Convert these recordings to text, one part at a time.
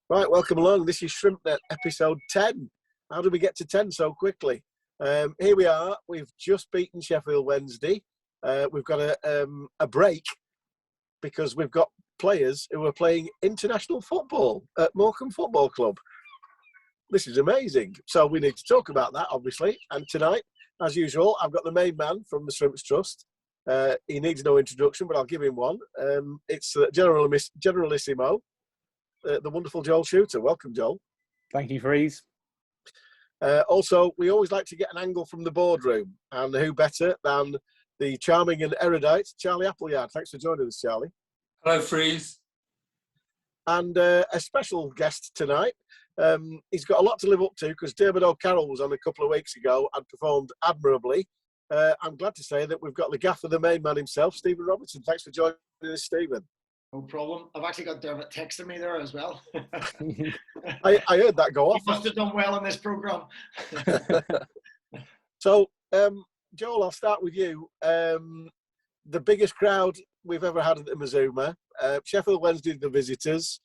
Right, welcome along. This is ShrimpsNet episode 10. How did we get to 10 so quickly? Here we are. We've just beaten Sheffield Wednesday. We've got a break because we've got players who are playing international football at Morecambe Football Club. This is amazing. So we need to talk about that, obviously. And tonight, as usual, I've got the main man from the Shrimps Trust. He needs no introduction, but I'll give him one. It's Generalissimo. The wonderful Joel Shooter. Welcome, Joel. Thank you, Freez. Also, we always like to get an angle from the boardroom, and who better than the charming and erudite Charlie Appleyard. Thanks for joining us, Charlie. Hello, Freez. And a special guest tonight. He's got a lot to live up to because Dermot O'Carroll was on a couple of weeks ago and performed admirably. I'm glad to say that we've got the gaffer, the main man himself, Stephen Robertson. Thanks for joining us, Stephen. No problem. I've actually got Dermot texting me there as well. I heard that go off. He must have done well in this programme. So, Joel, I'll start with you. The biggest crowd we've ever had at the Mazuma. Sheffield Wednesday, the visitors.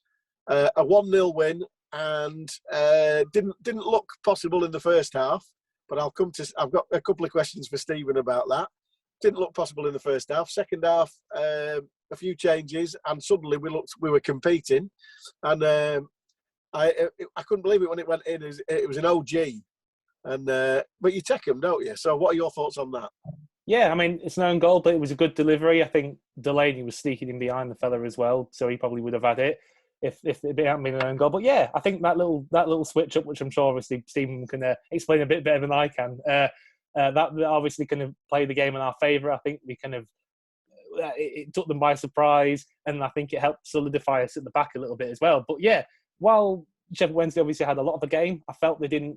A 1-0 win, and didn't look possible in the first half. But I've got a couple of questions for Stephen about that. Didn't look possible in the first half. Second half, a few changes, and suddenly we were competing, and I couldn't believe it when it went in. It was an OG, and but you take them, don't you? So what are your thoughts on that? Yeah, I mean, it's an own goal, but it was a good delivery. I think Delaney was sneaking in behind the fella as well, so he probably would have had it if it hadn't been an own goal. But yeah, I think that little switch up, which I'm sure obviously Stephen can explain a bit better than I can, that obviously kind of played the game in our favour. I think we kind of it took them by surprise, and I think it helped solidify us at the back a little bit as well. But yeah, while Sheffield Wednesday obviously had a lot of the game, I felt they didn't.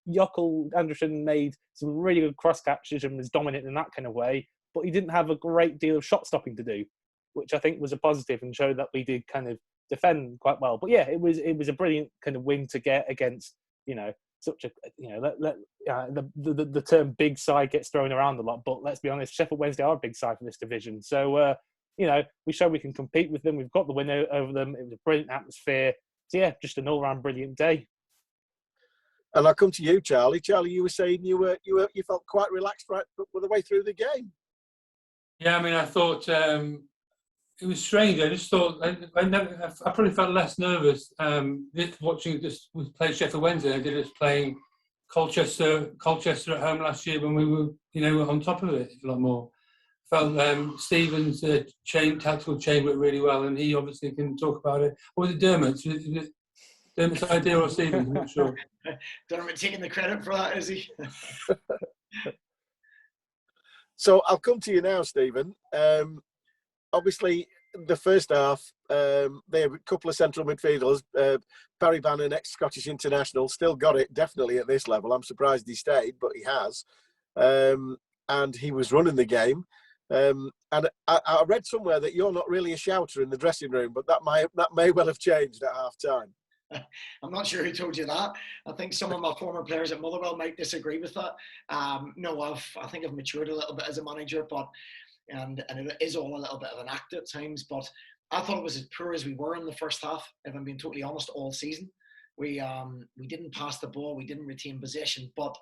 Jokel Anderson made some really good cross catches and was dominant in that kind of way, but he didn't have a great deal of shot stopping to do, which I think was a positive and showed that we did kind of defend quite well. But yeah, it was a brilliant kind of win to get against, such a, the term big side gets thrown around a lot, but let's be honest, Sheffield Wednesday are a big side for this division. So, we show we can compete with them. We've got the win over them. It was a brilliant atmosphere. So yeah, just an all-round brilliant day. And I'll come to you, Charlie. Charlie, you were saying you felt quite relaxed right the way through the game. Yeah, I mean, I thought it was strange. I just thought I probably felt less nervous watching this play Sheffield Wednesday. I did us playing Colchester at home last year when we were, on top of it a lot more. Felt Stephen's tactical chain went really well, and he obviously can talk about it. Or was it Dermot's? Dermot's idea or Stephen's? I'm not sure. Dermot taking the credit for that, is he? So I'll come to you now, Stephen. Obviously, the first half, they have a couple of central midfielders. Barry Bannon, ex-Scottish international, still got it, definitely at this level. I'm surprised he stayed, but he has. And he was running the game. And I read somewhere that you're not really a shouter in the dressing room, but that may well have changed at half-time. I'm not sure who told you that. I think some of my former players at Motherwell might disagree with that. No, I think I've matured a little bit as a manager, and it is all a little bit of an act at times. But I thought it was as poor as we were in the first half, if I'm being totally honest, all season. We didn't pass the ball, we didn't retain possession, but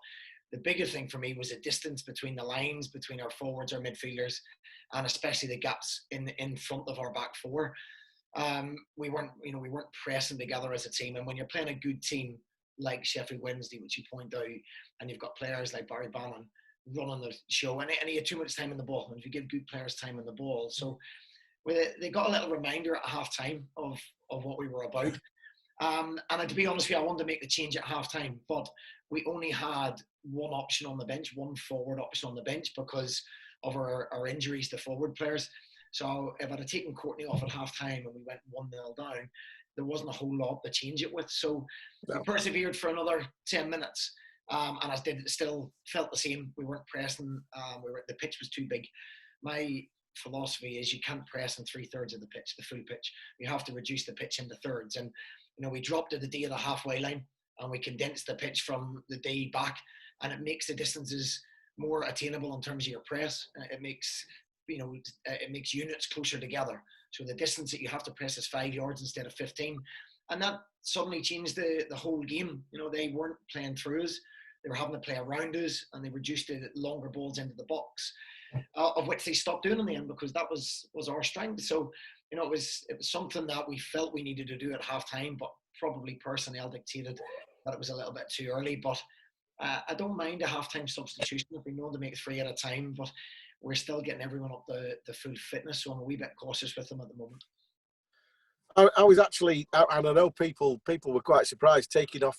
the bigger thing for me was the distance between the lines, between our forwards, our midfielders, and especially the gaps in front of our back four. We weren't pressing together as a team. And when you're playing a good team like Sheffield Wednesday, which you point out, and you've got players like Barry Bannon running the show, and he had too much time in the ball. And if you give good players time in the ball, so they got a little reminder at half time of what we were about. And to be honest with you, I wanted to make the change at half time, but we only had one option on the bench, one forward option on the bench because of our injuries to forward players. So if I'd have taken Courtney off at half-time and we went 1-0 down, there wasn't a whole lot to change it with. So we persevered for another 10 minutes, and I still felt the same. We weren't pressing. The pitch was too big. My philosophy is you can't press in 3/3 of the pitch, the full pitch. You have to reduce the pitch into thirds. And, we dropped to the D of the halfway line, and we condensed the pitch from the D back, and it makes the distances more attainable in terms of your press. It makes units closer together. So the distance that you have to press is 5 yards instead of 15. And that suddenly changed the whole game. You know, they weren't playing through us. They were having to play around us, and they reduced the longer balls into the box, of which they stopped doing in the end because that was our strength. So, you know, it was something that we felt we needed to do at half-time, but probably personnel dictated that it was a little bit too early. But I don't mind a half-time substitution if we know to make 3 at a time, but we're still getting everyone up the full fitness, so I'm a wee bit cautious with them at the moment. I was actually, and I know people were quite surprised taking off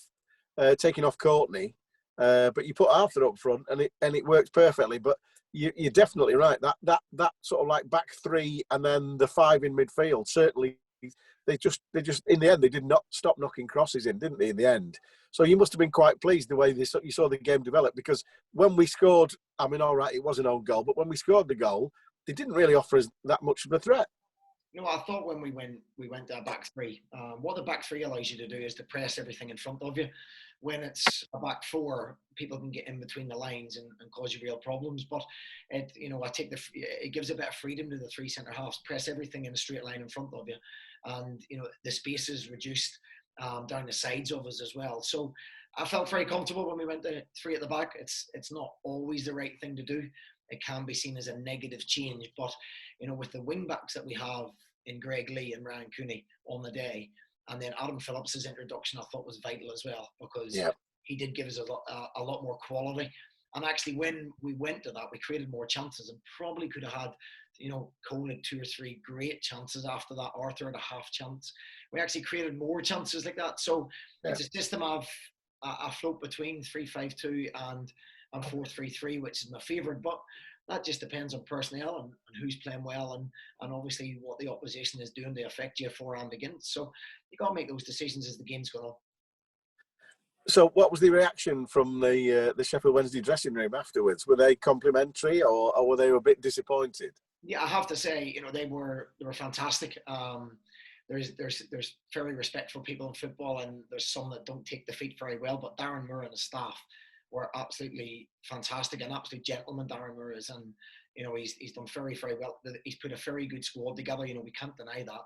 Courtney, but you put Arthur up front, and it works perfectly. But you're definitely right. That sort of like back 3 and then the 5 in midfield. Certainly, they just in the end they did not stop knocking crosses in, didn't they? In the end, so you must have been quite pleased the way you saw the game develop. Because when we scored, I mean, all right, it was an own goal, but when we scored the goal, they didn't really offer us that much of a threat. No, I thought when we went to a back 3. What the back 3 allows you to do is to press everything in front of you. When it's a back 4, people can get in between the lines and cause you real problems. But it gives a bit of freedom to the 3 centre halves. Press everything in a straight line in front of you, and you know the space is reduced down the sides of us as well. So I felt very comfortable when we went to 3 at the back. It's not always the right thing to do. It can be seen as a negative change, but you know, with the wing backs that we have in Greg Lee and Ryan Cooney on the day, and then Adam Phillips's introduction, I thought was vital as well, because he did give us a lot more quality. And actually, when we went to that, we created more chances and probably could have had, you know, Cole had 2 or 3 great chances after that. Arthur had a half chance. We actually created more chances like that. So it's a system of a float between 3-5-2 and 4-3-3, which is my favourite. But that just depends on personnel and who's playing well and obviously what the opposition is doing to affect you for and against. So you got to make those decisions as the game's going on. So what was the reaction from the Sheffield Wednesday dressing room afterwards? Were they complimentary or were they a bit disappointed? Yeah, I have to say, you know, they were fantastic. There's very respectful people in football, and there's some that don't take defeat very well. But Darren Moore and his staff were absolutely fantastic, an absolute gentleman. Darren Moore is, and you know he's done very, very well. He's put a very good squad together. You know, we can't deny that.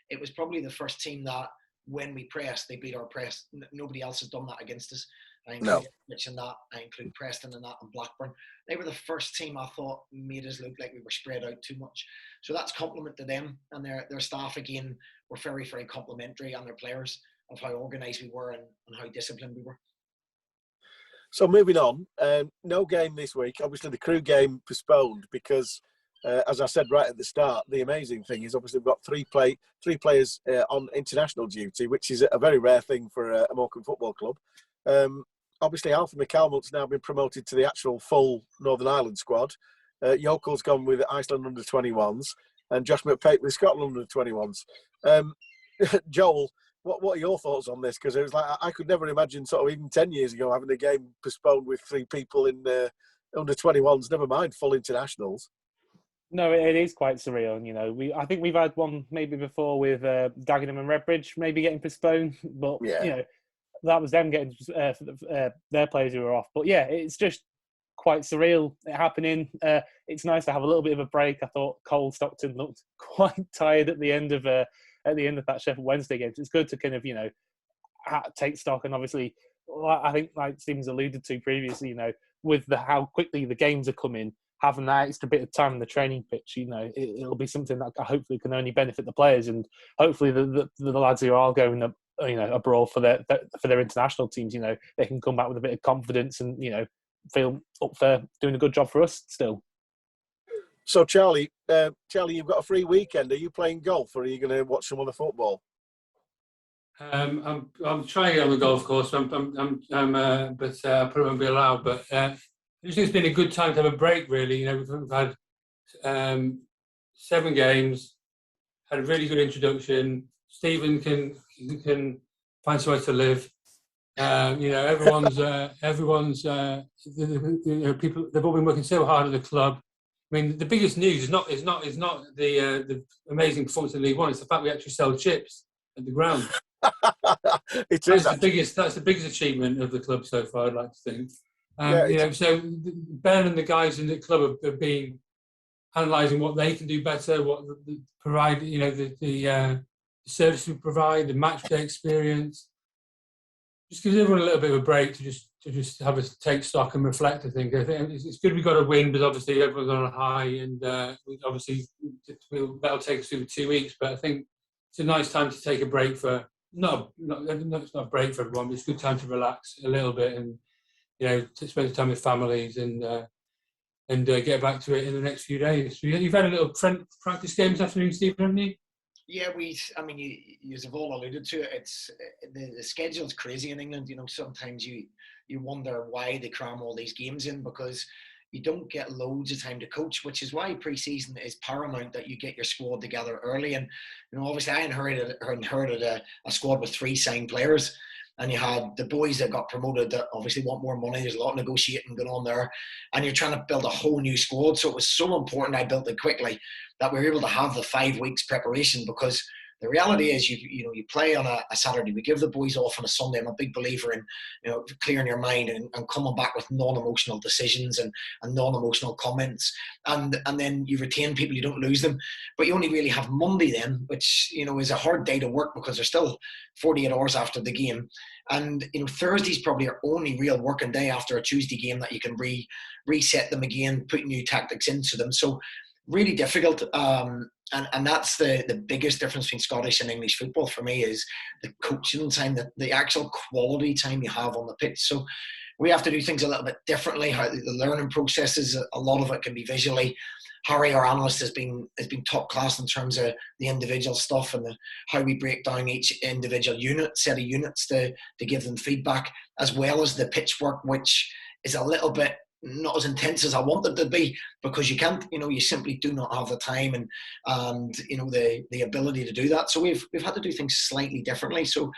It was probably the first team that, when we pressed, they beat our press. Nobody else has done that against us. I include Ipswich in that. I include Preston in that, and Blackburn. They were the first team I thought made us look like we were spread out too much. So that's compliment to them, and their staff again were very, very complimentary, and their players, of how organised we were and how disciplined we were. So moving on, no game this week. Obviously, the Crew game postponed because, as I said right at the start, the amazing thing is obviously we've got three players on international duty, which is a very rare thing for a Morecambe football club. Obviously, Alfie McCalmont's now been promoted to the actual full Northern Ireland squad. Yokel's gone with Iceland under-21s, and Josh McPake with Scotland under-21s. Joel, what are your thoughts on this? Because it was like I could never imagine sort of even 10 years ago having a game postponed with 3 people in under-21s, never mind full internationals. No, it is quite surreal. And, you know, I think we've had one maybe before with Dagenham and Redbridge maybe getting postponed, but you know, that was them getting their players who were off. But yeah, it's just quite surreal happening. It's nice to have a little bit of a break. I thought Cole Stockton looked quite tired at the end of that Sheffield Wednesday game. So it's good to kind of, you know, take stock. And obviously, I think like Stephen's alluded to previously, you know, with how quickly the games are coming, having that extra bit of time on the training pitch, you know, it'll be something that hopefully can only benefit the players, and hopefully the lads who are going, you know, abroad for their international teams, you know, they can come back with a bit of confidence and, you know, feel up for doing a good job for us still. So Charlie, you've got a free weekend. Are you playing golf, or are you going to watch some other football? I'm trying to get on the golf course. But I probably won't be allowed. But I just think it's been a good time to have a break. Really, you know, we've had 7 games, had a really good introduction. Stephen can find somewhere to live. You know, everyone's people. They've all been working so hard at the club. I mean, the biggest news is not the amazing performance in League One. It's the fact we actually sell chips at the ground. That's the biggest achievement of the club so far, I'd like to think. You know, so Ben and the guys in the club have been analysing what they can do better, what provide, you know, the service we provide, the match day experience. Just gives everyone a little bit of a break to just have a take stock and reflect. I think it's good we got a win, but obviously everyone's on a high, and that'll take us through the 2 weeks. But I think it's a nice time to take a break for it's not a break for everyone, but it's a good time to relax a little bit and to spend time with families and get back to it in the next few days. So you've had a little practice game this afternoon, Stephen, haven't you? Yeah, you've all alluded to it. It's the schedule's crazy in England. Sometimes you wonder why they cram all these games in, because you don't get loads of time to coach, which is why pre-season is paramount, that you get your squad together early. And obviously I inherited a squad with 3 signed players, and you had the boys that got promoted that obviously want more money. There's a lot of negotiating going on there, and you're trying to build a whole new squad. So it was so important I built it quickly, that we were able to have the 5 weeks preparation, because the reality is you play on a Saturday. We give the boys off on a Sunday. I'm a big believer in clearing your mind and coming back with non-emotional decisions and non-emotional comments, and then you retain people, you don't lose them. But you only really have Monday then, which is a hard day to work, because there's still 48 hours after the game. And Thursday's probably our only real working day after a Tuesday game that you can reset them again, put new tactics into them. So really difficult, and that's the biggest difference between Scottish and English football for me, is the coaching time, the actual quality time you have on the pitch. So we have to do things a little bit differently. How the learning processes, a lot of it can be visually. Harry, our analyst, has been top class in terms of the individual stuff and how we break down each individual set of units to give them feedback, as well as the pitch work, which is a little bit not as intense as I wanted to be, because you can't, you simply do not have the time and the ability to do that. So we've had to do things slightly differently. So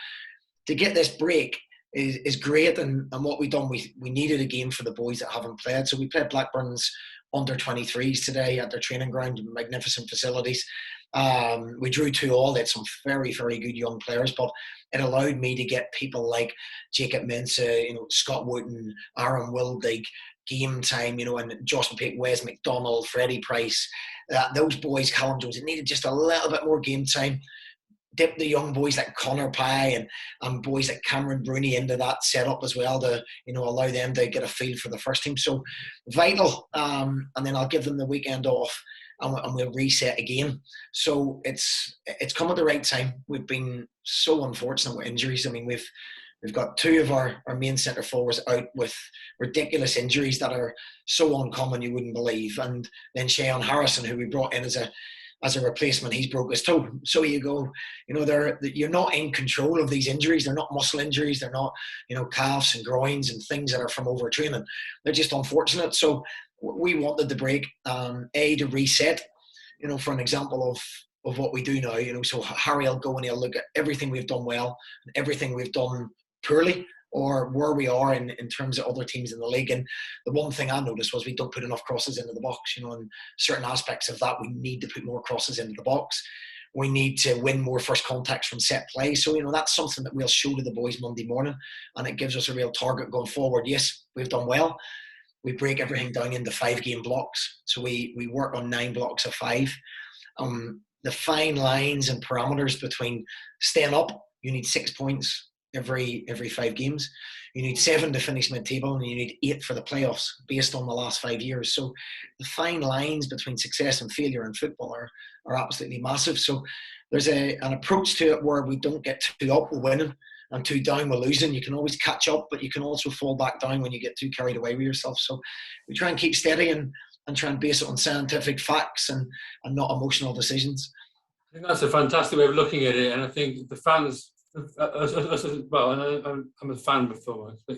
to get this break is great, and what we've done, we needed a game for the boys that haven't played. So we played Blackburn's under-23s today at their training ground, magnificent facilities. We drew 2-2. They had some very, very good young players, but it allowed me to get people like Jacob Mensah, Scott Wooten, Aaron Wildig, game time, and Josh McPake, Wes McDonald, Freddie Price, those boys, Callum Jones, it needed just a little bit more game time. Dip the young boys like Connor Pye and boys like Cameron Bruni into that setup as well, to allow them to get a feel for the first team. So vital, and then I'll give them the weekend off, and we'll reset again. So it's come at the right time. We've been so unfortunate with injuries. I mean, we've got 2 of our main centre forwards out with ridiculous injuries that are so uncommon you wouldn't believe. And then Shayon Harrison, who we brought in as a replacement, he's broke his toe. So you go, you're not in control of these injuries. They're not muscle injuries. They're not, calves and groins and things that are from overtraining. They're just unfortunate. So we wanted the break, to reset, for an example of what we do now. So Harry will go and he'll look at everything we've done well and everything we've done poorly, or where we are in terms of other teams in the league. And the one thing I noticed was we don't put enough crosses into the box. And certain aspects of that, we need to put more crosses into the box. We need to win more first contacts from set play. So, that's something that we'll show to the boys Monday morning, and it gives us a real target going forward. Yes, we've done well. We break everything down into 5-game blocks. So we work on 9 blocks of 5. The fine lines and parameters between staying up, you need 6 points every 5 games. You need 7 to finish mid-table, and you need 8 for the playoffs based on the last 5 years. So the fine lines between success and failure in football are absolutely massive. So there's an approach to it where we don't get too up with winning and too down with losing. You can always catch up, but you can also fall back down when you get too carried away with yourself. So we try and keep steady and try and base it on scientific facts and not emotional decisions. I think that's a fantastic way of looking at it, and I think the fans, well, and I'm a fan before, but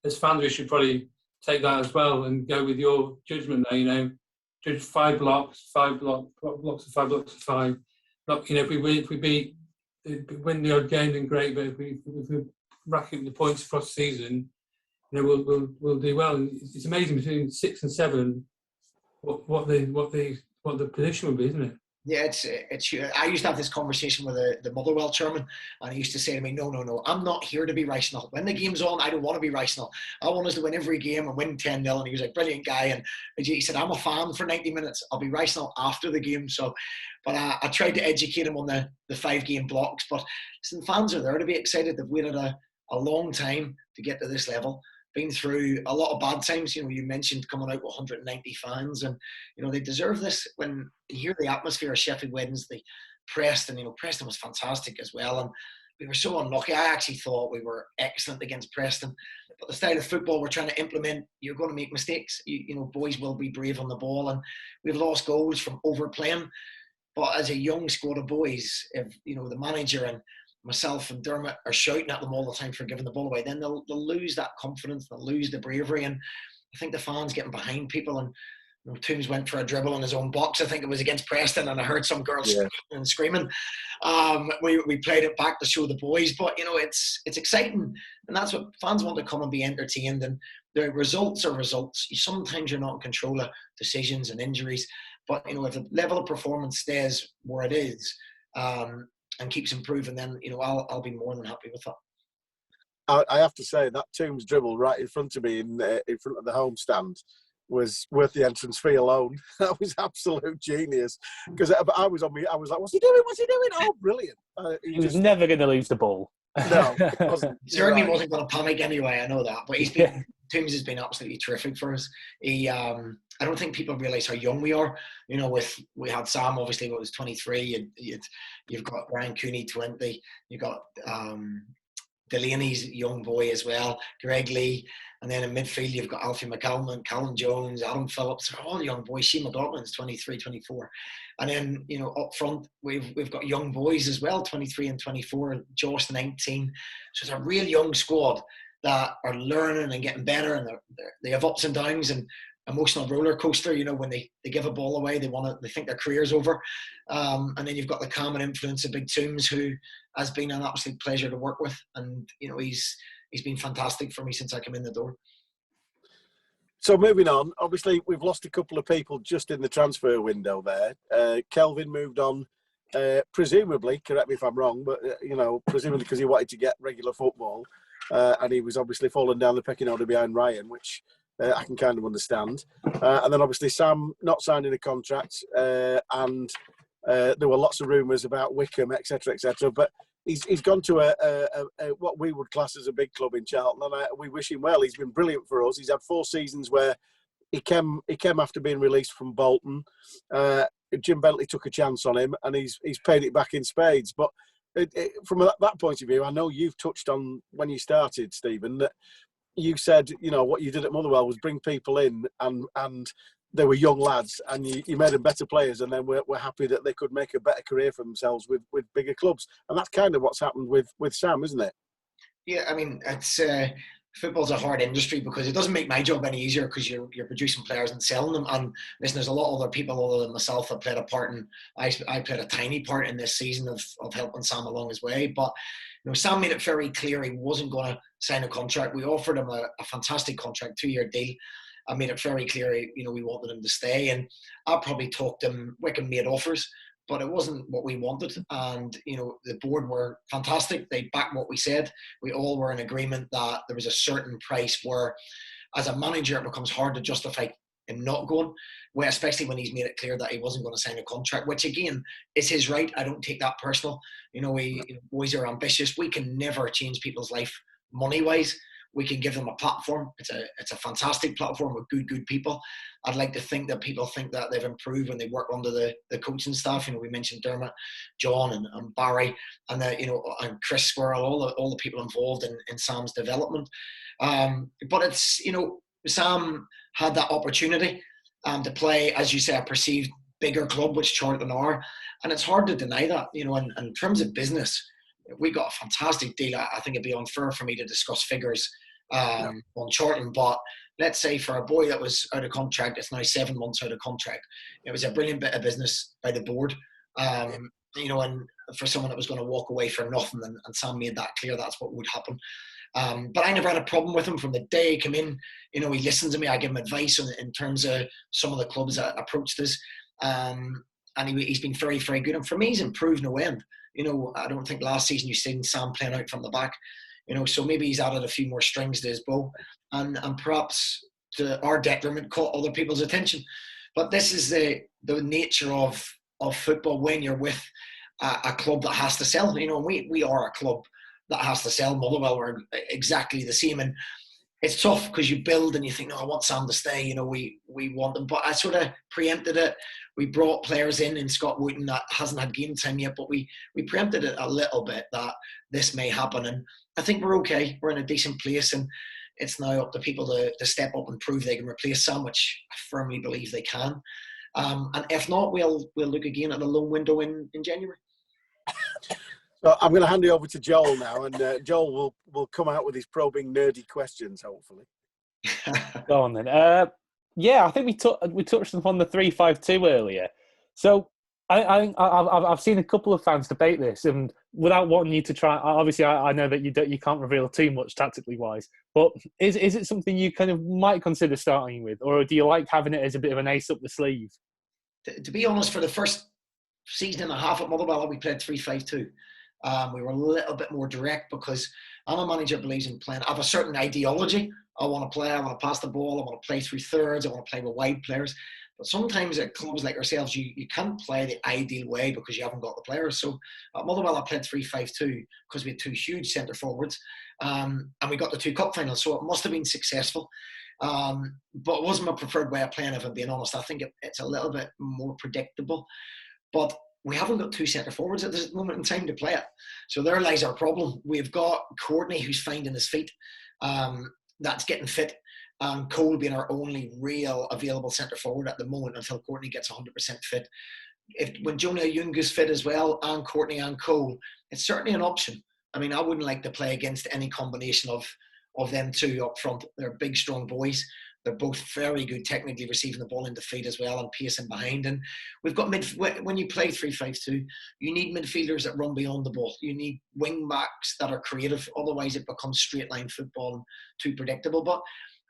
as fans we should probably take that as well and go with your judgment there. Judge 5 blocks, 5 blocks of 5 blocks of 5. If we win the odd game, then great. But if we rack up the points across the season, we'll do well. And it's amazing between 6 and 7 what the position will be, isn't it? Yeah, it's. I used to have this conversation with the Motherwell chairman, and he used to say to me, "No, I'm not here to be rational. When the game's on, I don't want to be rational. I want us to win every game and win 10-0." And he was a brilliant guy, and he said, "I'm a fan for 90 minutes. I'll be rational after the game." So, but I tried to educate him on the 5-game blocks. But listen, fans are there to be excited. They've waited a long time to get to this level. Been through a lot of bad times. You mentioned coming out with 190 fans, and they deserve this. When you hear the atmosphere of Sheffield Wednesday, Preston, Preston was fantastic as well, and we were so unlucky. I actually thought we were excellent against Preston, but the style of football we're trying to implement, you're going to make mistakes. Boys will be brave on the ball, and we've lost goals from overplaying. But as a young squad of boys, if the manager and myself and Dermot are shouting at them all the time for giving the ball away, then they'll lose that confidence, they'll lose the bravery. And I think the fans getting behind people, and Toombs went for a dribble in his own box. I think it was against Preston, and I heard some girls and screaming. We played it back to show the boys, but it's exciting, and that's what fans want, to come and be entertained. And the results are results. Sometimes you're not in control of decisions and injuries, but if the level of performance stays where it is, and keeps improving, then I'll be more than happy with that. I have to say that Toombs dribble right in front of me in front of the home stand was worth the entrance fee alone. That was absolute genius, because I was like, what's he doing? Oh, brilliant. He was never going to lose the ball. No, it wasn't. Certainly wasn't going to panic anyway, I know that, but Toombs has been absolutely terrific for us. I don't think people realise how young we are. We had Sam, obviously, what was 23. You've got Ryan Cooney, 20. You've got Delaney's young boy as well, Greg Lee. And then in midfield, you've got Alfie McCallum, Callum Jones, Adam Phillips. They're all young boys. Shane McLaughlin's 23, 24. And then, up front, we've got young boys as well, 23 and 24. Josh, 19. So it's a real young squad that are learning and getting better, and they have ups and downs and emotional roller coaster. When they give a ball away, they think their career's over. And then you've got the calm and influence of Big Toombs, who has been an absolute pleasure to work with, and he's been fantastic for me since I came in the door. So moving on, obviously we've lost a couple of people just in the transfer window there. Kelvin moved on, presumably, correct me if I'm wrong, but presumably because he wanted to get regular football, and he was obviously falling down the pecking order behind Ryan, which I can kind of understand. And then obviously Sam not signing a contract, and there were lots of rumours about Wickham, etc., but he's gone to a what we would class as a big club in Charlton, and we wish him well. He's been brilliant for us. He's had 4 seasons where he came after being released from Bolton. Jim Bentley took a chance on him, and he's paid it back in spades. But from that point of view, I know you've touched on when you started, Stephen, that you said, what you did at Motherwell was bring people in, and they were young lads, and you made them better players, and then we're happy that they could make a better career for themselves with bigger clubs. And that's kind of what's happened with Sam, isn't it? Yeah, I mean, it's football's a hard industry, because it doesn't make my job any easier, because you're producing players and selling them. And listen, there's a lot of other people other than myself that played a part, and I played a tiny part in this season of helping Sam along his way. But Sam made it very clear he wasn't going to sign a contract. We offered him a fantastic contract, 2-year deal. I made it very clear, we wanted him to stay, and I probably talked him. Wickham made offers, but it wasn't what we wanted. And the board were fantastic. They backed what we said. We all were in agreement that there was a certain price where, as a manager, it becomes hard to justify him not going, especially when he's made it clear that he wasn't going to sign a contract, which again is his right. I don't take that personal. Boys are ambitious. We can never change people's life money-wise. We can give them a platform. It's a fantastic platform with good people. I'd like to think that people think that they've improved when they work under the coaching staff. We mentioned Dermot, John, and Barry, and and Chris Squirrel, all the people involved in Sam's development. But it's Sam had that opportunity to play, as you say, a perceived bigger club, which Charlton are, and it's hard to deny that. In terms of business, we got a fantastic deal. I think it'd be unfair for me to discuss figures on Charlton, but let's say for a boy that was out of contract, it's now 7 months out of contract. It was a brilliant bit of business by the board, and for someone that was going to walk away for nothing, and Sam made that clear that's what would happen. But I never had a problem with him from the day he came in. He listened to me. I give him advice in terms of some of the clubs that approached us. and he's been very, very good. And for me, he's improved no end. You know, I don't think last season you've seen Sam playing out from the back. You know, so maybe he's added a few more strings to his bow, and perhaps to our detriment caught other people's attention. But this is the nature of football when you're with a club that has to sell. You know, we are a club that has to sell. Motherwell were exactly the same, and it's tough because you build and you think, no, I want Sam to stay. You know, we want them, but I sort of preempted it. We brought players in Scott Wooten that hasn't had game time yet, but we preempted it a little bit that this may happen, and I think we're okay. We're in a decent place, and it's now up to people to step up and prove they can replace Sam, which I firmly believe they can. And if not, we'll look again at the loan window in January. So I'm going to hand you over to Joel now, and Joel will come out with his probing, nerdy questions, hopefully. Go on then. Yeah, I think we touched upon the 3-5-2 earlier. So I've seen a couple of fans debate this, and without wanting you to try, obviously I know that you can't reveal too much tactically wise, but is it something you kind of might consider starting with, or do you like having it as a bit of an ace up the sleeve? To be honest, for the first season and a half at Motherwell, we played 3-5-2. We were a little bit more direct because I'm a manager believes in playing. I have a certain ideology. I want to play, I want to pass the ball, I want to play through thirds, I want to play with wide players. But sometimes at clubs like ourselves, you can't play the ideal way because you haven't got the players. So at Motherwell, I played 3-5-2 because we had two huge centre forwards, and we got the two cup finals. So it must have been successful. But it wasn't my preferred way of playing, if I'm being honest. I think it's a little bit more predictable. But we haven't got two centre forwards at this moment in time to play it. So there lies our problem. We've got Courtney, who's finding his feet. That's getting fit. Cole being our only real available centre forward at the moment until Courtney gets 100% fit. When Jonah Youngo's fit as well, and Courtney and Cole, it's certainly an option. I mean, I wouldn't like to play against any combination of them two up front. They're big, strong boys. They're both very good technically receiving the ball into feet as well and pacing behind. And we've got when you play 3-5-2, you need midfielders that run beyond the ball. You need wing backs that are creative. Otherwise, it becomes straight line football and too predictable. But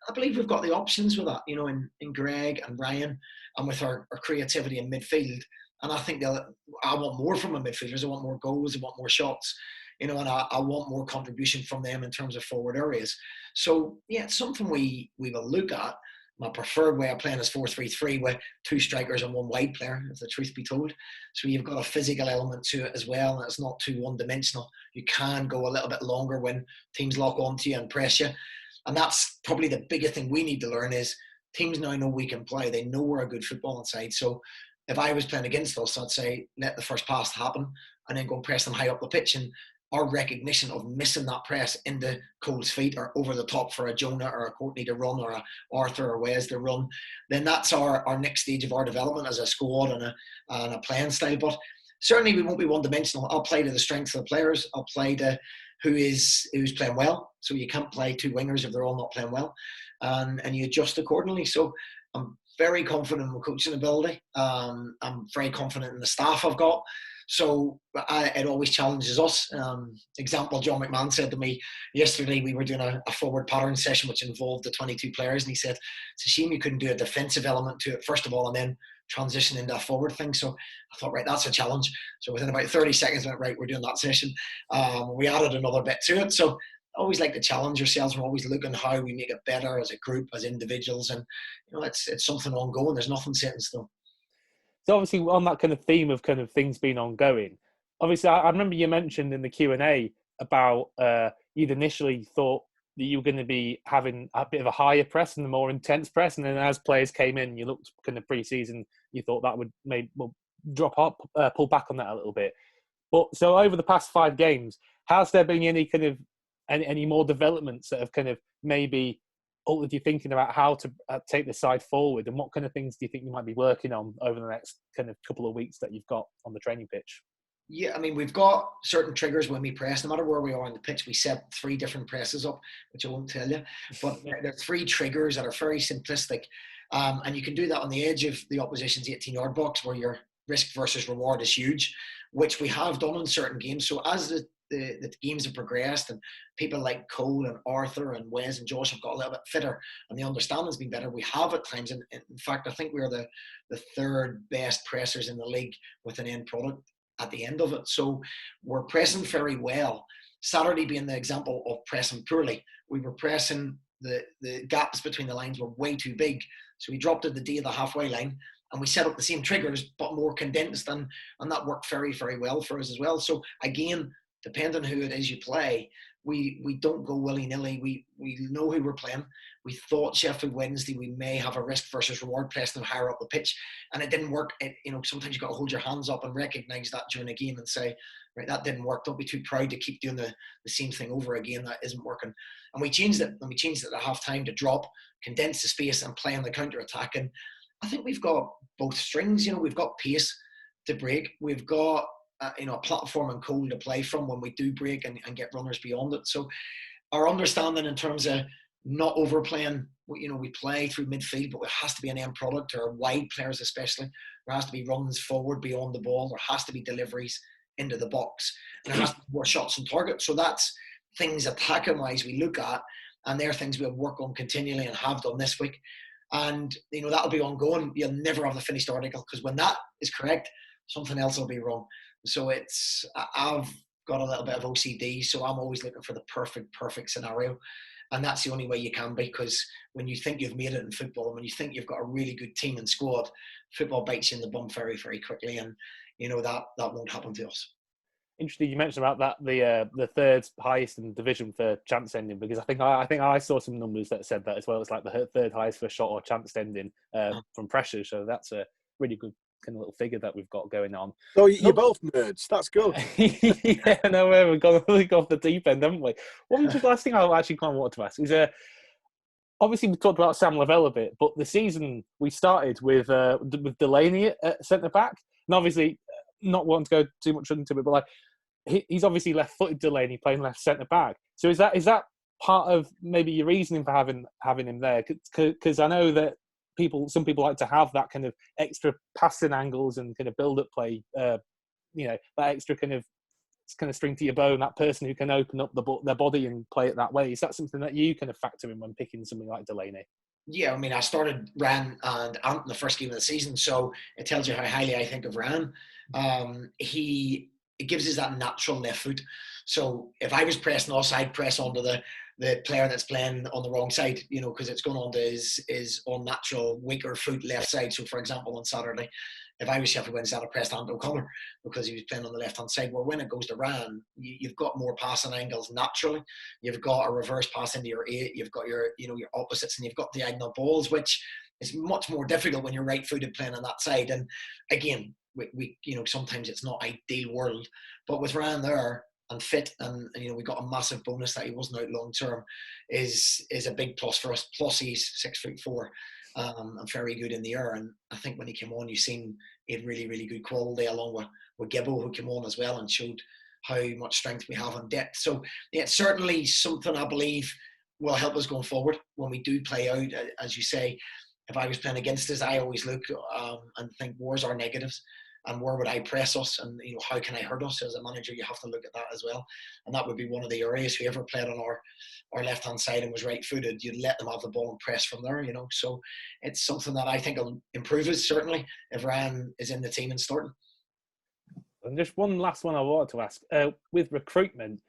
I believe we've got the options with that, you know, in Greg and Ryan, and with our creativity in midfield. And I think I want more from our midfielders. I want more goals. I want more shots, you know, and I want more contribution from them in terms of forward areas. So, yeah, it's something we will look at. My preferred way of playing is 4-3-3 with two strikers and one wide player, if the truth be told. So you've got a physical element to it as well, and it's not too one-dimensional. You can go a little bit longer when teams lock onto you and press you. And that's probably the biggest thing we need to learn is teams now know we can play. They know we're a good footballing side. So if I was playing against us, I'd say let the first pass happen and then go and press them high up the pitch. And our recognition of missing that press into Cole's feet or over the top for a Jonah or a Courtney to run or a Arthur or Wes to run, then that's our next stage of our development as a squad and a playing style. But certainly we won't be one-dimensional. I'll play to the strengths of the players. I'll play to who's playing well. So you can't play two wingers if they're all not playing well. And you adjust accordingly. So I'm very confident in my coaching ability. I'm very confident in the staff I've got. So it always challenges us. Example, John McMahon said to me yesterday, we were doing a forward pattern session which involved the 22 players, and he said, it's a shame you couldn't do a defensive element to it first of all and then transition into a forward thing. So I thought, right, that's a challenge. So within about 30 seconds I went, right, we're doing that session. We added another bit to it. So I always like to challenge ourselves. We're always looking how we make it better as a group, as individuals, and you know, it's something ongoing. There's nothing set in stone. So obviously on that kind of theme of kind of things being ongoing, obviously I remember you mentioned in the Q&A about you'd initially thought that you were going to be having a bit of a higher press and a more intense press, and then as players came in, you looked kind of pre-season, you thought that would drop up, pull back on that a little bit. But so over the past 5 games, has there been any kind of any more developments that have kind of maybe altered you thinking about how to take the side forward, and what kind of things do you think you might be working on over the next kind of couple of weeks that you've got on the training pitch? Yeah, I mean, we've got certain triggers when we press. No matter where we are on the pitch, we set 3 different presses up, which I won't tell you. But there are 3 triggers that are very simplistic. And you can do that on the edge of the opposition's 18-yard box where your risk versus reward is huge, which we have done in certain games. So as the the games have progressed and people like Cole and Arthur and Wes and Josh have got a little bit fitter and the understanding's been better, we have at times, and in fact, I think we're the third best pressers in the league with an end product at the end of it. So we're pressing very well. Saturday being the example of pressing poorly. We were pressing, the gaps between the lines were way too big. So we dropped at the D of the halfway line and we set up the same triggers but more condensed, and that worked very, very well for us as well. So again, depending on who it is you play, we don't go willy-nilly. We know who we're playing. We thought Sheffield Wednesday we may have a risk versus reward pressing them higher up the pitch, and it didn't work. Sometimes you've got to hold your hands up and recognise that during a game and say, right, that didn't work. Don't be too proud to keep doing the same thing over again. That isn't working. And we changed it. And we changed it at half-time to drop, condense the space and play on the counter-attack. And I think we've got both strings. We've got pace to break. We've got a platform and goal to play from when we do break and get runners beyond it. So our understanding in terms of not overplaying, we play through midfield, but there has to be an end product, or wide players especially. There has to be runs forward beyond the ball. There has to be deliveries into the box. And there has to be more shots on target. So that's things attacking-wise we look at, and they're things we'll work on continually and have done this week. And, that'll be ongoing. You'll never have the finished article, because when that is correct, something else will be wrong. So I've got a little bit of OCD, so I'm always looking for the perfect scenario. And that's the only way you can be, because when you think you've made it in football and when you think you've got a really good team and squad, football bites you in the bum very, very quickly. And, that won't happen to us. Interesting, you mentioned about that the third highest in the division for chance ending, because I think I saw some numbers that said that as well. It's like the third highest for shot or chance ending from pressure. So that's a really good kind of little figure that we've got going on. So you're both nerds. That's good. Yeah, no, we've gone off the deep end, haven't we? The last thing I actually kind of wanted to ask is, obviously we talked about Sam Lavelle a bit, but the season we started with Delaney at centre back, and obviously not wanting to go too much into it, but he's obviously left-footed Delaney playing left centre back. So is that part of maybe your reasoning for having him there? Because I know that some people like to have that kind of extra passing angles and kind of build-up play, that extra kind of string to your bow, and that person who can open up their body and play it that way. Is that something that you kind of factor in when picking something like Delaney? Yeah, I started Ran and Ant in the first game of the season, so it tells you how highly I think of Ran. It gives us that natural left foot. So if I was pressing us, I'd press onto the player that's playing on the wrong side, because it's going on to his unnatural weaker foot left side. So for example, on Saturday, if I was Sheffield Wednesday, I'd have pressed Ant O'Connor because he was playing on the left-hand side. Where when it goes to Ran, you've got more passing angles naturally. You've got a reverse pass into your 8. You've got your opposites, and you've got diagonal balls, which is much more difficult when you're right-footed playing on that side. And again, we sometimes it's not ideal world, but with Ran there and fit, and we got a massive bonus that he wasn't out long term, is a big plus for us. Plus he's 6'4". And very good in the air, and I think when he came on, you've seen he had really, really good quality, along with Gibbo, who came on as well and showed how much strength we have on depth. So yeah, it's certainly something I believe will help us going forward when we do play out. As you say, if I was playing against us, I always look and think, where's our negatives and where would I press us, and how can I hurt us? As a manager, you have to look at that as well, and that would be one of the areas. Whoever played on our left-hand side and was right-footed, you'd let them have the ball and press from there, So it's something that I think will improve us, certainly, if Ryan is in the team and starting. And just one last one I wanted to ask. With recruitment,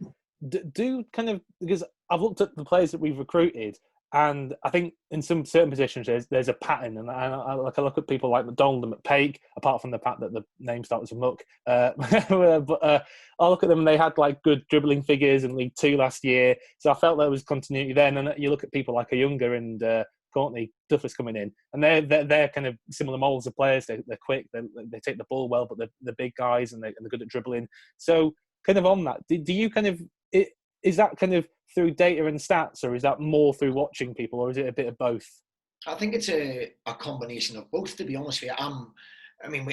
because I've looked at the players that we've recruited, and I think in some certain positions there's a pattern, and I look at people like McDonald and McPake, apart from the fact that the name starts with Muck. But I look at them and they had good dribbling figures in League 2 last year, so I felt there was continuity there. And then you look at people like Ayunga and Courtney Duffus coming in, and they're kind of similar molds of players. They're quick, they take the ball well, but they're big guys and they're good at dribbling. So kind of on that, do you kind of is that kind of through data and stats, or is that more through watching people, or is it a bit of both? I think it's a combination of both, to be honest with you.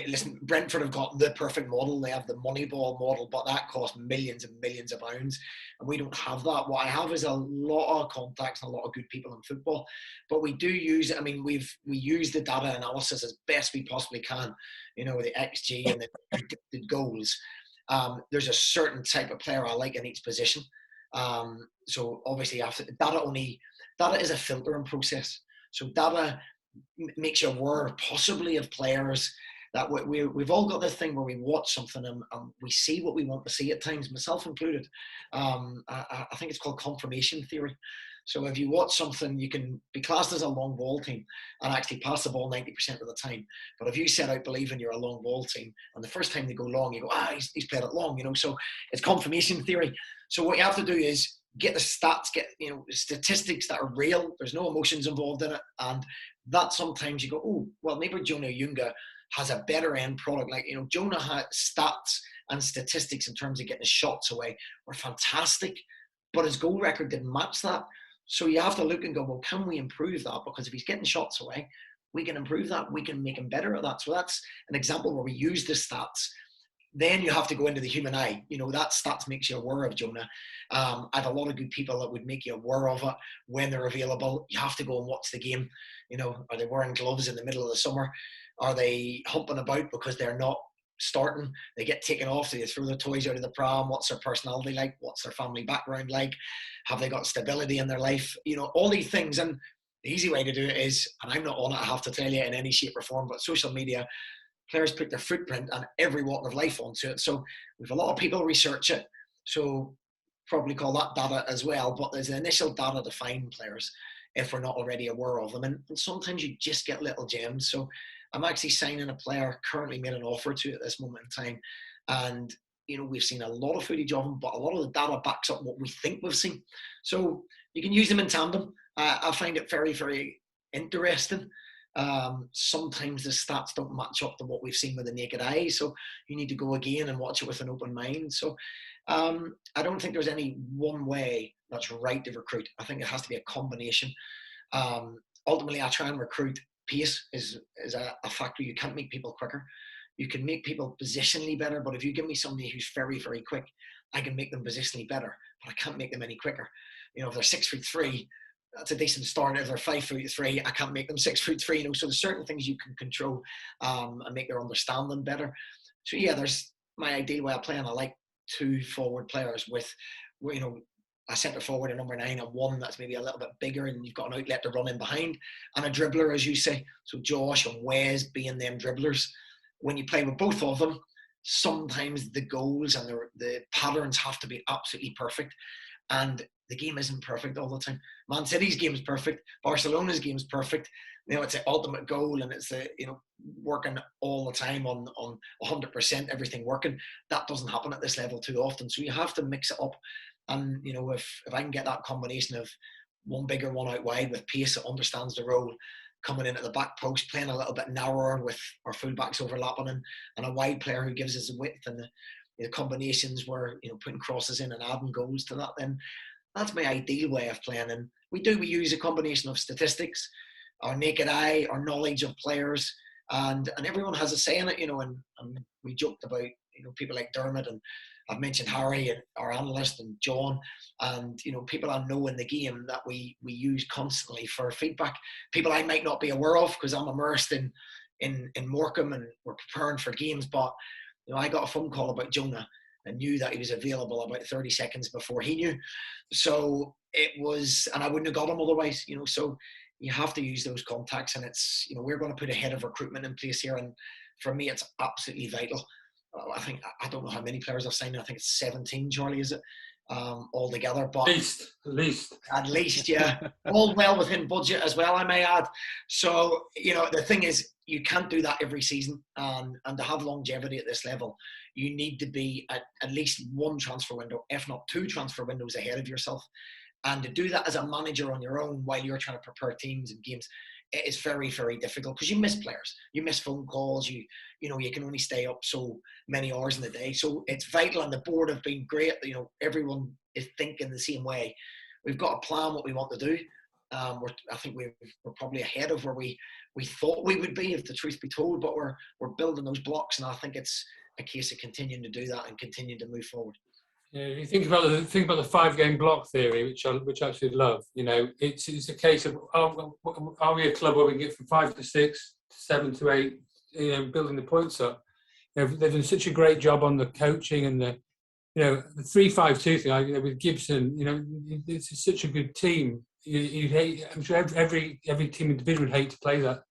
Listen, Brentford have got the perfect model. They have the Moneyball model, but that costs millions and millions of pounds, and we don't have that. What I have is a lot of contacts and a lot of good people in football, but we do use it. We use the data analysis as best we possibly can, the XG and the goals. There's a certain type of player I like in each position. So obviously, data is a filtering process. So data makes you aware possibly of players that we've all got this thing where we watch something and we see what we want to see at times, myself included. I think it's called confirmation theory. So if you watch something, you can be classed as a long ball team and actually pass the ball 90% of the time. But if you set out believing you're a long ball team, and the first time they go long, you go, he's played it long, So it's confirmation theory. So what you have to do is get the stats, get statistics that are real. There's no emotions involved in it, and that sometimes you go, oh, well, maybe Jonah Yunga has a better end product. Like Jonah had stats and statistics in terms of getting his shots away were fantastic, but his goal record didn't match that. So you have to look and go, well, can we improve that? Because if he's getting shots away, we can improve that. We can make him better at that. So that's an example where we use the stats. Then you have to go into the human eye. That stats makes you aware of Jonah. I have a lot of good people that would make you aware of it when they're available. You have to go and watch the game. Are they wearing gloves in the middle of the summer? Are they humping about because they're not starting? They get taken off, they throw the toys out of the pram. What's their personality like? What's their family background like? Have they got stability in their life? All these things. And the easy way to do it is, and I'm not on it, I have to tell you, in any shape or form, but social media, players put their footprint and every walk of life onto it. So we've a lot of people research it. So probably call that data as well. But there's an initial data to find players if we're not already aware of them. And sometimes you just get little gems. So I'm actually signing a player, currently made an offer to at this moment in time. And, we've seen a lot of footage of him, but a lot of the data backs up what we think we've seen. So you can use them in tandem. I find it very, very interesting. Sometimes the stats don't match up to what we've seen with the naked eye. So you need to go again and watch it with an open mind. So I don't think there's any one way that's right to recruit. I think it has to be a combination. Ultimately, I try and recruit. Pace is a factor. You can't make people quicker. You can make people positionally better, but if you give me somebody who's very, very quick, I can make them positionally better, but I can't make them any quicker. If they're 6'3", that's a decent start. If they're 5'3", I can't make them 6'3". So there's certain things you can control and make their understanding better. So yeah, there's my ideal way of playing. I like two forward players with, a centre forward, a number 9, and one that's maybe a little bit bigger, and you've got an outlet to run in behind, and a dribbler, as you say. So Josh and Wes being them dribblers. When you play with both of them, sometimes the goals and the patterns have to be absolutely perfect, and the game isn't perfect all the time. Man City's game is perfect. Barcelona's game is perfect. It's an ultimate goal, and it's working all the time on 100%, everything working. That doesn't happen at this level too often. So you have to mix it up. And if I can get that combination of one bigger, one out wide with pace that understands the role, coming in at the back post, playing a little bit narrower with our fullbacks overlapping, and a wide player who gives us the width and the combinations where putting crosses in and adding goals to that, then that's my ideal way of playing. And we use a combination of statistics, our naked eye, our knowledge of players, and everyone has a say in it, and we joked about people like Dermot, and I've mentioned Harry, and our analyst, and John, and people I know in the game that we use constantly for feedback. People I might not be aware of because I'm immersed in Morecambe and we're preparing for games. But I got a phone call about Jonah and knew that he was available about 30 seconds before he knew. So it was, and I wouldn't have got him otherwise. So you have to use those contacts, and it's we're going to put a head of recruitment in place here, and for me it's absolutely vital. I don't know how many players I've signed. I think it's 17, Charlie, is it? Altogether. But at least, yeah. All well within budget as well, I may add. So, the thing is, you can't do that every season. And to have longevity at this level, you need to be at least one transfer window, if not 2 transfer windows ahead of yourself. And to do that as a manager on your own while you're trying to prepare teams and games, it is very, very difficult because you miss players, you miss phone calls, you can only stay up so many hours in the day. So it's vital, and the board have been great. Everyone is thinking the same way. We've got a plan what we want to do. I think we're probably ahead of where we thought we would be, if the truth be told. But we're building those blocks, and I think it's a case of continuing to do that and continuing to move forward. Yeah, if you think about the 5-game block theory, which I absolutely love. It's a case of are we a club where we can get from 5 to 6, 7 to 8, building the points up. they've done such a great job on the coaching and the 3-5-2 thing. With Gibson, it's such a good team. You'd hate. I'm sure every team in the division would hate to play that.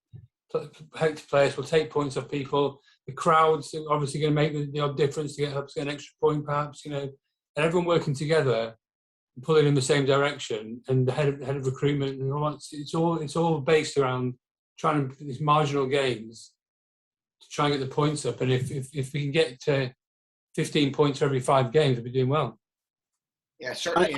Hate to play us. Will take points off people. The crowds are obviously going to make the odd difference to get an extra point, perhaps. And everyone working together, and pulling in the same direction, and the head of recruitment and all that. It's all based around trying to these marginal gains to try and get the points up. And if we can get to 15 points for every 5 games, we'll be doing well. Yeah, certainly.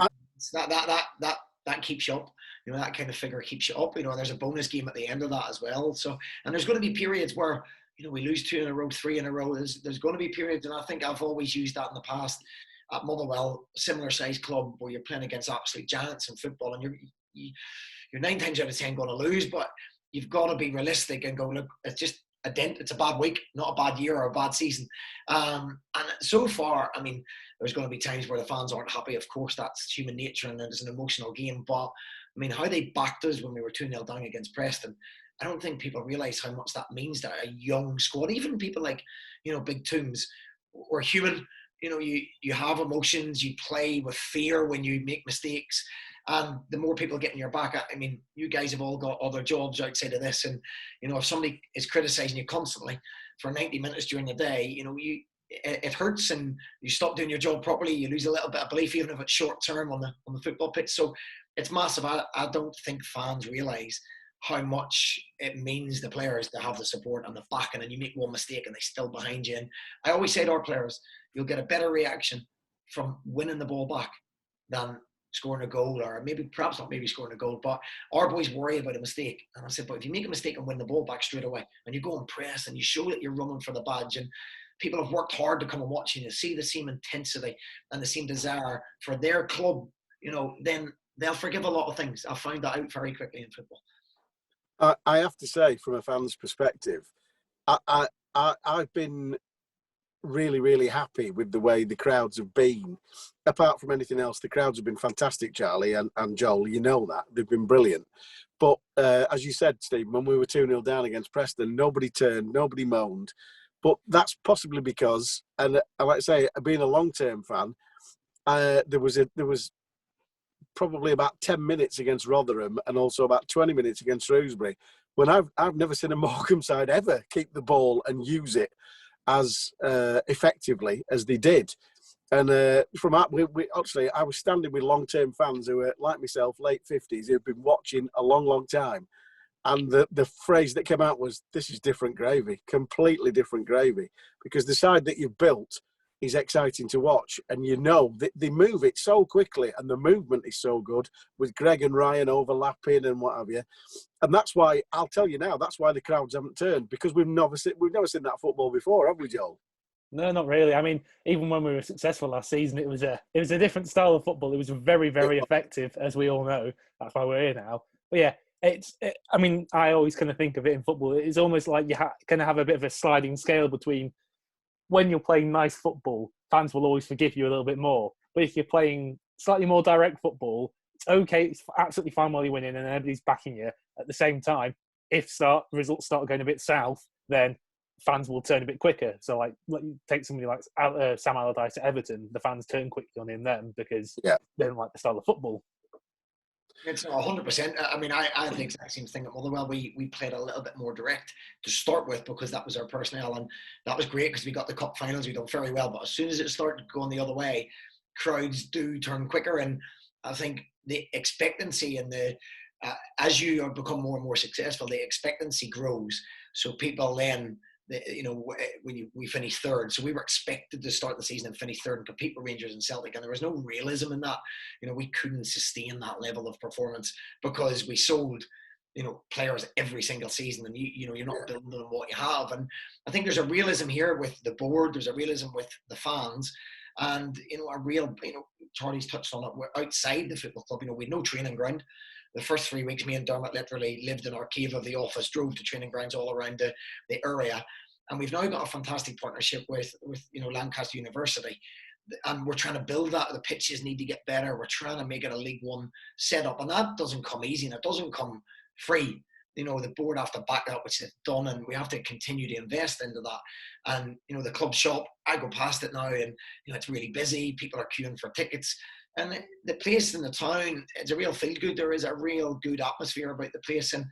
That keeps you up. That kind of figure keeps you up. There's a bonus game at the end of that as well. So, and there's going to be periods where we lose 2 in a row, 3 in a row. There's going to be periods, and I think I've always used that in the past at Motherwell, similar size club, where you're playing against absolute giants in football, and you're 9 times out of 10 going to lose, but you've got to be realistic and go, look, it's just a dent. It's a bad week, not a bad year or a bad season. And so far, there's going to be times where the fans aren't happy. Of course, that's human nature and it's an emotional game. But how they backed us when we were 2-0 down against Preston, I don't think people realise how much that means to a young squad. Even people like, Big Toombs, we're human. You have emotions. You play with fear when you make mistakes. And the more people get in your back, you guys have all got other jobs outside of this. And, if somebody is criticising you constantly for 90 minutes during the day, it hurts and you stop doing your job properly. You lose a little bit of belief, even if it's short term on the football pitch. So it's massive. I don't think fans realise how much it means to players to have the support and the backing, and you make one mistake and they're still behind you. And I always say to our players, you'll get a better reaction from winning the ball back than scoring a goal, or perhaps not scoring a goal, but our boys worry about a mistake. And I said, but if you make a mistake and win the ball back straight away, and you go and press and you show that you're running for the badge, and people have worked hard to come and watch you, see the same intensity and the same desire for their club, then they'll forgive a lot of things. I found that out very quickly in football. I have to say, from a fan's perspective, I've been really, really happy with the way the crowds have been. Apart from anything else, the crowds have been fantastic, Charlie and Joel. That. They've been brilliant. But as you said, Steve, when we were 2-0 down against Preston, nobody turned, nobody moaned. But that's possibly because, and like I say, being a long-term fan, there was probably about 10 minutes against Rotherham and also about 20 minutes against Shrewsbury, when I've never seen a Morecambe side ever keep the ball and use it as effectively as they did. And I was standing with long-term fans who were, like myself, late 50s, who've been watching a long, long time. And the phrase that came out was, this is different gravy, completely different gravy, because the side that you've built is exciting to watch. And they move it so quickly, and the movement is so good with Greg and Ryan overlapping and what have you. And that's why, I'll tell you now, that's why the crowds haven't turned, because we've never seen that football before, have we, Joel? No, not really. Even when we were successful last season, it was a different style of football. It was very, very effective, as we all know. That's why we're here now. But yeah, I always kind of think of it in football. It's almost like you kind of have a bit of a sliding scale between when you're playing nice football, fans will always forgive you a little bit more. But if you're playing slightly more direct football, it's okay. It's absolutely fine while you're winning and everybody's backing you. At the same time, if results start going a bit south, then fans will turn a bit quicker. So, like you take somebody like Sam Allardyce at Everton, the fans turn quickly on him then because they don't like the style of football. It's 100%. I had the exact same thing at Motherwell. We played a little bit more direct to start with because that was our personnel, and that was great because we got the cup finals. We done very well, but as soon as it started going the other way, crowds do turn quicker, and I think the expectancy and as you become more and more successful, the expectancy grows. So people then, when we finished third, so we were expected to start the season and finish third and compete with Rangers and Celtic, and there was no realism in that. We couldn't sustain that level of performance because we sold players every single season, and you're not building on what you have. And I think there's a realism here with the board, there's a realism with the fans, and a real, Charlie's touched on it, we're outside the football club. We had no training ground. The first 3 weeks, me and Dermot literally lived in our cave of the office, drove to training grounds all around the area. And we've now got a fantastic partnership with Lancaster University. And we're trying to build that. The pitches need to get better. We're trying to make it a League One setup. And that doesn't come easy and it doesn't come free. you know, the board have to back that, which they've done, and we have to continue to invest into that. And, you know, the club shop, I go past it now and, you know, it's really busy. People are queuing for tickets. And the place in the town, it's a real feel good. There is a real good atmosphere about the place. And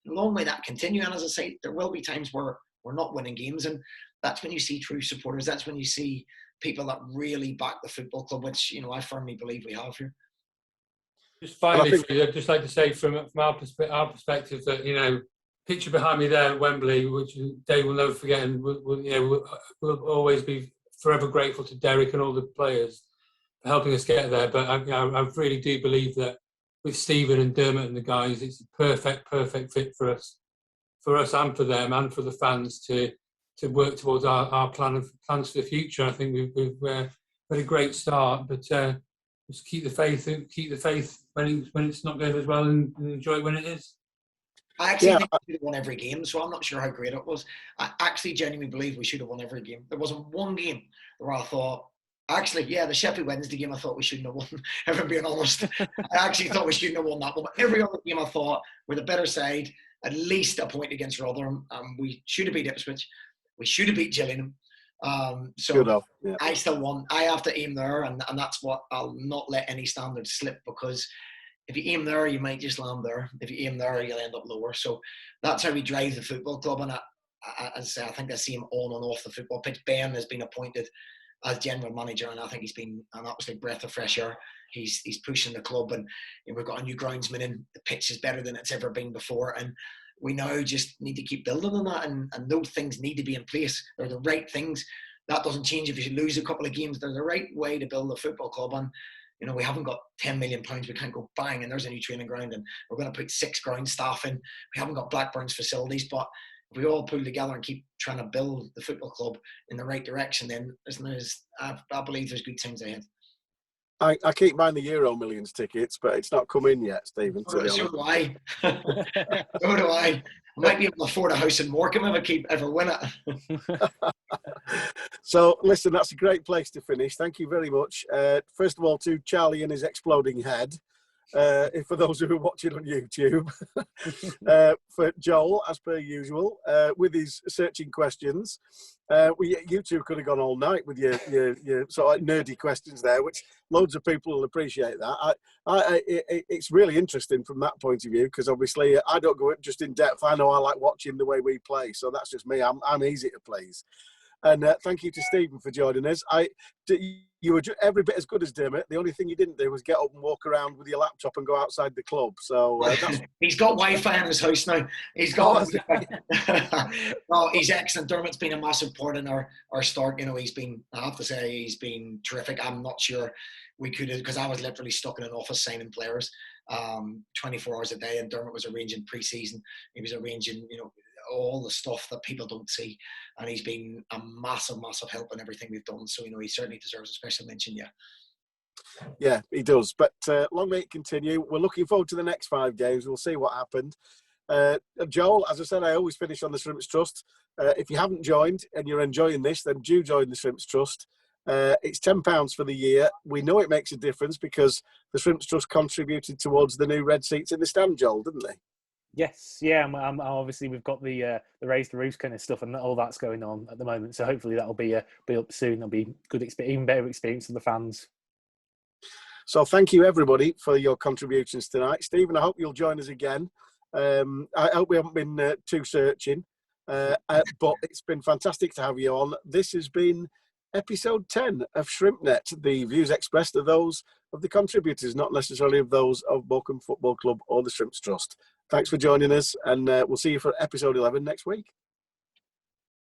long may that continue. And as I say, there will be times where we're not winning games. And that's when you see true supporters. That's when you see people that really back the football club, which, you know, I firmly believe we have here. Just finally, I'd just like to say from our perspective that, you know, picture behind me there at Wembley, which Dave will never forget, and we'll always be forever grateful to Derek and all the players for helping us get there. But I really do believe that with Stephen and Dermot and the guys, it's a perfect fit for us and for them and for the fans to work towards our plans for the future. I think we've had a great start, but just keep the faith when it's not going as well, and enjoy it when it is. I actually think we should have won every game, so I'm not sure how great it was. I actually genuinely believe we should have won every game. There wasn't one game where I thought, actually, yeah, the Sheffield Wednesday game I thought we shouldn't have won, if I'm being honest. I actually thought we shouldn't have won that one. But every other game I thought, we're the better side, at least a point against Rotherham. We should have beat Ipswich. We should have beat Gillingham. I still want, I have to aim there, and that's what I'll not let any standard slip, because if you aim there, you might just land there. If you aim there, you'll end up lower. So that's how we drive the football club. And as I say, I think I see him on and off the football pitch. Ben has been appointed as general manager, and I think he's been an absolute breath of fresh air. He's pushing the club, and you know, we've got a new groundsman in. The pitch is better than it's ever been before, and we now just need to keep building on that, and those things need to be in place. They're the right things. That doesn't change if you lose a couple of games. They're the right way to build a football club. And you know, we haven't got £10 million. We can't go bang and there's a new training ground and we're going to put 6 ground staff in. We haven't got Blackburn's facilities, but if we all pull together and keep trying to build the football club in the right direction, then I believe there's good times ahead. I keep buying the Euro Millions tickets, but it's not come in yet, Stephen. So do I. So do I. I might be able to afford a house in Morecambe if I ever win it. So, listen, that's a great place to finish. Thank you very much. First of all, to Charlie and his exploding head, for those who are watching on YouTube. For Joel, as per usual, with his searching questions. You two could have gone all night with your sort of nerdy questions there, which loads of people will appreciate that. It's really interesting from that point of view, because obviously I don't go just in depth. I know I like watching the way we play, so that's just me. I'm easy to please. And thank you to Stephen for joining us. You were every bit as good as Dermot. The only thing you didn't do was get up and walk around with your laptop and go outside the club. So he's got Wi-Fi in his house now. He's got. No, he's excellent. Dermot's been a massive part in our start. You know, I have to say, he's been terrific. I'm not sure we could have, because I was literally stuck in an office signing players 24 hours a day, and Dermot was arranging pre-season. He was arranging, you know, all the stuff that people don't see, and he's been a massive help in everything we've done. So, you know, he certainly deserves a special mention. Yeah, he does. But long may it continue. We're looking forward to the next 5 games. We'll see what happened. Joel, as I said, I always finish on the Shrimps Trust. If you haven't joined and you're enjoying this, then do join the Shrimps Trust. It's £10 for the year. We know it makes a difference because the Shrimps Trust contributed towards the new red seats in the stand, Joel, didn't they? Yes, yeah. Obviously, we've got the Raise the Roofs kind of stuff, and all that's going on at the moment. So hopefully that'll be up soon. There'll be good, even better experience for the fans. So thank you everybody for your contributions tonight, Stephen. I hope you'll join us again. I hope we haven't been too searching, but it's been fantastic to have you on. This has been episode 10 of ShrimpsNet. The views expressed are those of the contributors, not necessarily of those of Morecambe Football Club or the Shrimps Trust. Thanks for joining us, and we'll see you for episode 11 next week.